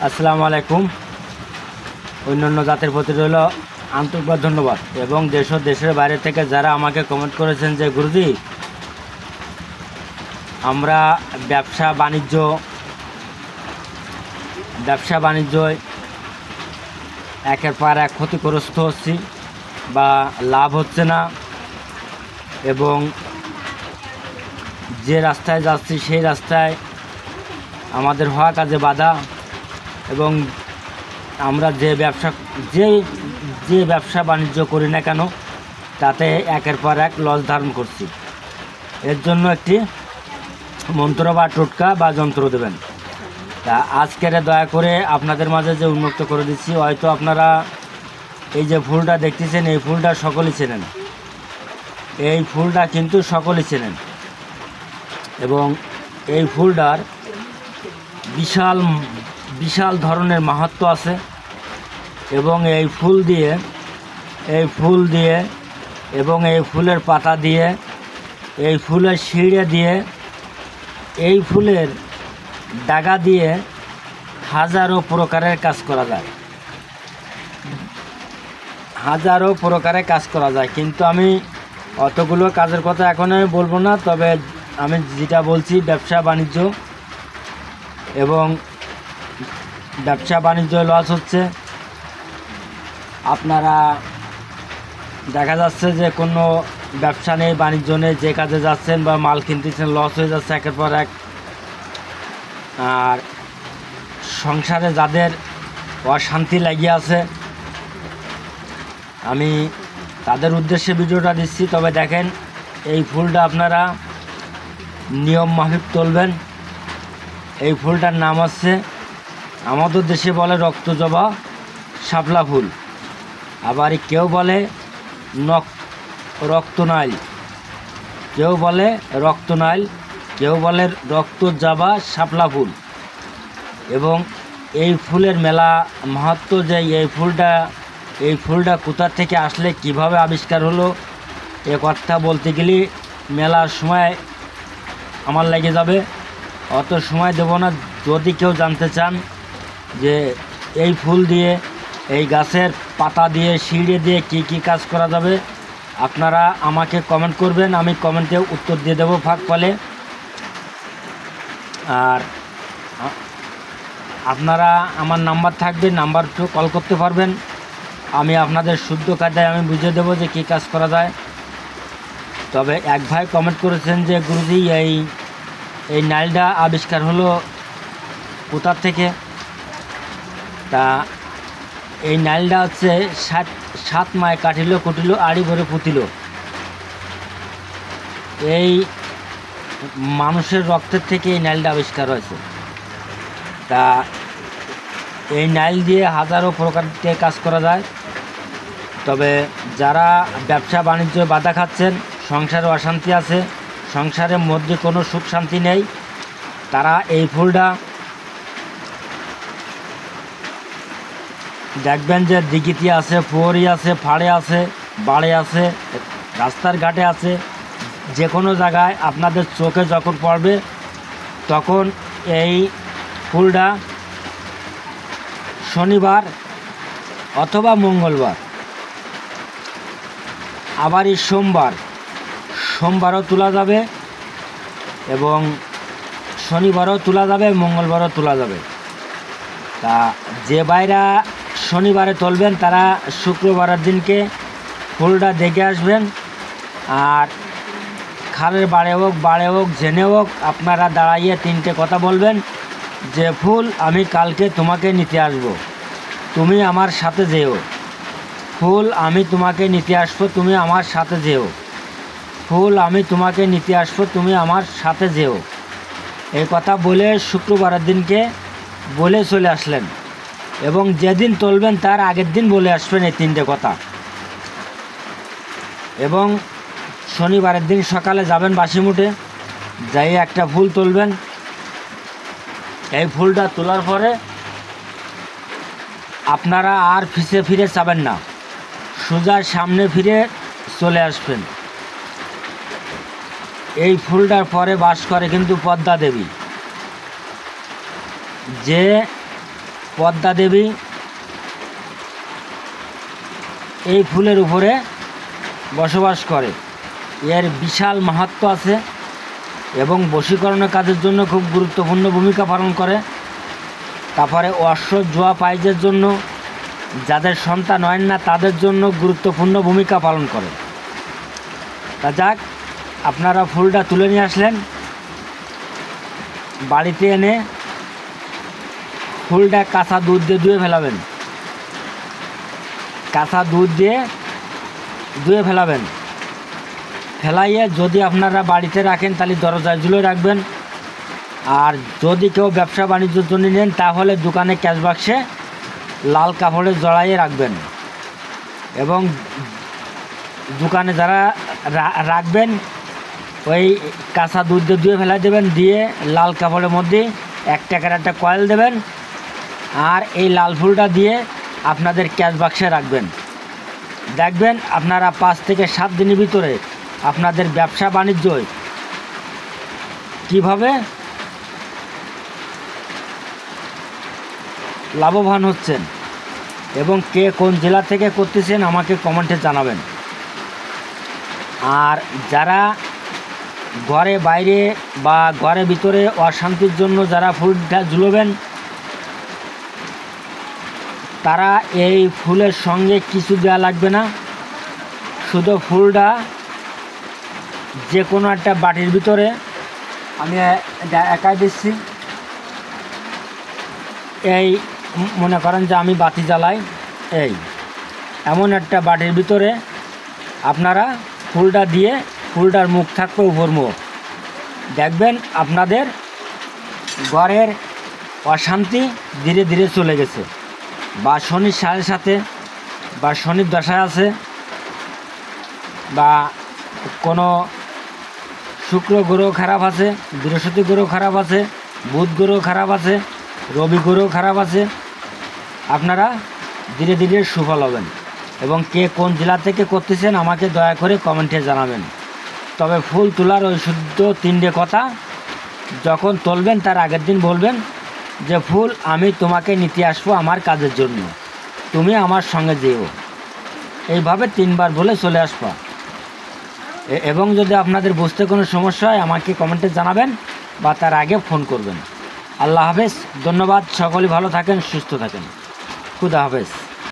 আসসালামু আলাইকুম। অন্যান্য জাতের প্রতি রইল আন্তরিক ধন্যবাদ এবং দেশ ও দেশের বাইরে থেকে যারা আমাকে কমেন্ট করেছেন যে গুরুজি আমরা ব্যবসা বাণিজ্য একের পর এক ক্ষতিগ্রস্ত হচ্ছি বা লাভ হচ্ছে না, এবং যে রাস্তায় যাচ্ছি সেই রাস্তায় আমাদের হওয়া কাজে বাধা, এবং আমরা যে ব্যবসা বাণিজ্য করি না কেন তাতে একের পর এক লস ধারণ করছি। এর জন্য একটি মন্ত্র বা টোটকা বা যন্ত্র দেবেন। তা আজকের দয়া করে আপনাদের মাঝে যে উন্মুক্ত করে দিচ্ছি, হয়তো আপনারা এই যে ফুলটা দেখতেছেন এই ফুলটা সকলেই চেনেন, এই ফুলটা কিন্তু সকলেই চেনেন, এবং এই ফুলটার বিশাল ধরনের মাহাত্ম্য আছে। এবং এই ফুল দিয়ে এবং এই ফুলের পাতা দিয়ে, এই ফুলের শিড়ে দিয়ে, এই ফুলের ডাগা দিয়ে হাজারো প্রকারের কাজ করা যায়, কিন্তু আমি অতগুলো কাজের কথা এখন আমি বলবো না। তবে আমি যেটা বলছি ব্যবসা বাণিজ্য লস হচ্ছে। আপনারা দেখা যাচ্ছে যে কোনো ব্যবসা নেই, বাণিজ্য নেই, যে কাজে যাচ্ছেন বা মাল কিনতেছেন লস হয়ে যাচ্ছে একের পর এক। আর সংসারে যাদের অশান্তি লাগিয়ে আছে আমি তাদের উদ্দেশ্যে ভিডিওটা দিচ্ছি। তবে দেখেন, এই ফুলটা আপনারা নিয়ম মাফিক তুলবেন। এই ফুলটার নাম হচ্ছে, আমাদের দেশে বলে রক্তজবা শাপলা ফুল, আবার কেউ বলে রক্তনাইল, কেউ বলে রক্তজবা শাপলা ফুল। এবং এই ফুলের মেলা মাহাত্ম্য, যে এই ফুলটা কোথা থেকে আসলে কিভাবে আবিষ্কার হলো এ কথা বলতে গেলে মেলার সময় আমার লেগে যাবে, অত সময় দেব না। যদি কেউ জানতে চান যে এই ফুল দিয়ে, এই গাছের পাতা দিয়ে, শিড়ে দিয়ে কি কাজ করা যাবে, আপনারা আমাকে কমেন্ট করবেন, আমি কমেন্টে উত্তর দিয়ে দেবো ফাঁক ফলে। আর আপনারা আমার নাম্বার থাকবে, নাম্বারটা কল করতে পারবেন, আমি আপনাদের শুদ্ধ কায়দায় আমি বুঝিয়ে দেবো যে কী কাজ করা যায়। তবে এক ভাই কমেন্ট করেছেন যে গুরুজি এই নাইলটা আবিষ্কার হলো কোথা থেকে। তা এই নাইলটা হচ্ছে সাত মায় কাটিল কুটিল আড়ি ভরে পুতিল, এই মানুষের রক্তের থেকে এই নাইলটা আবিষ্কার হয়েছে। তা এই নাইল দিয়ে হাজারো প্রকারের কাজ করা যায়। তবে যারা ব্যবসা বাণিজ্য বাধা খাচ্ছেন, সংসারে অশান্তি আছে, সংসারের মধ্যে কোনো সুখ শান্তি নেই, তারা এই ফুলটা দেখবেন যে দিঘিতে আছে, পুকুরে আছে, ফাড়ে আছে, বাড়ে আছে, রাস্তার ঘাটে আছে, যে কোনো জায়গায় আপনাদের চোখে যখন পড়বে তখন এই ফুলটা শনিবার অথবা মঙ্গলবার, আবার এই সোমবারও তোলা যাবে, এবং শনিবারও তোলা যাবে, মঙ্গলবারও তোলা যাবে। তা যে বাইরা শনিবারে তুলবেন তারা শুক্রবারের দিনকে ফুলটা দেখে আসবেন। আর খালের বাড়ে হোক জেনে হোক আপনারা দাঁড়াইয়ে তিনটে কথা বলবেন যে ফুল আমি কালকে তোমাকে নিতে আসব, তুমি আমার সাথে যেও। ফুল আমি তোমাকে নিতে আসবো, তুমি আমার সাথে যেও। ফুল আমি তোমাকে নিতে আসবো, তুমি আমার সাথে যেও। এই কথা বলে শুক্রবারের দিনকে বলে চলে আসলেন, এবং যেদিন তুলবেন তার আগের দিন বলে আসবেন এই তিনটে কথা। এবং শনিবারের দিন সকালে যাবেন বাসিমুটে, যাই একটা ফুল তুলবেন। এই ফুলটা তোলার পরে আপনারা আর পিছে ফিরে যাবেন না, সোজা সামনে ফিরে চলে আসবেন। এই ফুলটার পরে বাস করে কিন্তু পদ্মা দেবী, যে পদ্মা দেবী এই ফুলের উপরে বসবাস করে। এর বিশাল মাহাত্ম্য আছে এবং বশীকরণের কাজের জন্য খুব গুরুত্বপূর্ণ ভূমিকা পালন করে। তারপরে অশ্ব জোয়া পাইজের জন্য, যাদের সন্তান হয় না তাদের জন্য গুরুত্বপূর্ণ ভূমিকা পালন করে। তা যাক, আপনারা ফুলটা তুলে নিয়ে আসলেন, বাড়িতে এনে ফুলটা কাঁচা দুধ দিয়ে ধুয়ে ফেলাবেন। কাঁচা দুধ দিয়ে ধুয়ে ফেলাবেন। ফেলাইয়ে যদি আপনারা বাড়িতে রাখেন তাহলে দরজায় ঝুলে রাখবেন। আর যদি কেউ ব্যবসা বাণিজ্যের জন্য নেন তাহলে দোকানে ক্যাশ বাক্সে লাল কাপড়ে জড়াইয়ে রাখবেন। এবং দোকানে যারা রাখবেন ওই কাঁচা দুধ দিয়ে ধুয়ে ফেলাই দেবেন, দিয়ে লাল কাপড়ের মধ্যে 1 টাকার একটা কয়েল দেবেন। আর এই লাল ফুলটা দিয়ে আপনাদের ক্যাশ বাক্সে রাখবেন। দেখবেন আপনারা 5 থেকে 7 দিনের ভিতরে আপনাদের ব্যবসা বাণিজ্য কীভাবে লাভবান হচ্ছেন এবং কে কোন জেলা থেকে করতেছেন আমাকে কমেন্টে জানাবেন। আর যারা ঘরে বাইরে বা ঘরের ভিতরে অশান্তির জন্য যারা ফুলটা ঝুলবেন, তারা এই ফুলের সঙ্গে কিছু দেওয়া লাগবে না, শুধু ফুলটা যে কোনো একটা বাটির ভিতরে, আমি একাই দিচ্ছি, এই মনে করেন যে আমি বাতি জ্বালাই, এই এমন একটা বাটির ভিতরে আপনারা ফুলটা দিয়ে, ফুলটার মুখ থাকবে উপর মুখ, দেখবেন আপনাদের ঘরের অশান্তি ধীরে ধীরে চলে গেছে। বা শনির সাড়ে সাথে বা শনির দশায় আছে, বা কোনো শুক্র গ্রহ খারাপ আছে, বৃহস্পতি গ্রহ খারাপ আছে, বুধ গ্রহ খারাপ আছে, রবি গ্রহ খারাপ আছে, আপনারা ধীরে ধীরে সুফল হবেন। এবং কে কোন জেলা থেকে করতেছেন আমাকে দয়া করে কমেন্টে জানাবেন। তবে ফুল তোলার ওই শুদ্ধ 3টে কথা, যখন তুলবেন তার আগের দিন বলবেন যে ফুল আমি তোমাকে নিতে আসবো আমার কাজের জন্য, তুমি আমার সঙ্গে যেও, এইভাবে 3 বার বলে চলে আসবা। এবং যদি আপনাদের বুঝতে কোনো সমস্যা হয় আমাকে কমেন্টে জানাবেন বা তার আগে ফোন করবেন। আল্লাহ হাফেজ, ধন্যবাদ। সকলে ভালো থাকেন, সুস্থ থাকেন। খুদা হাফেজ।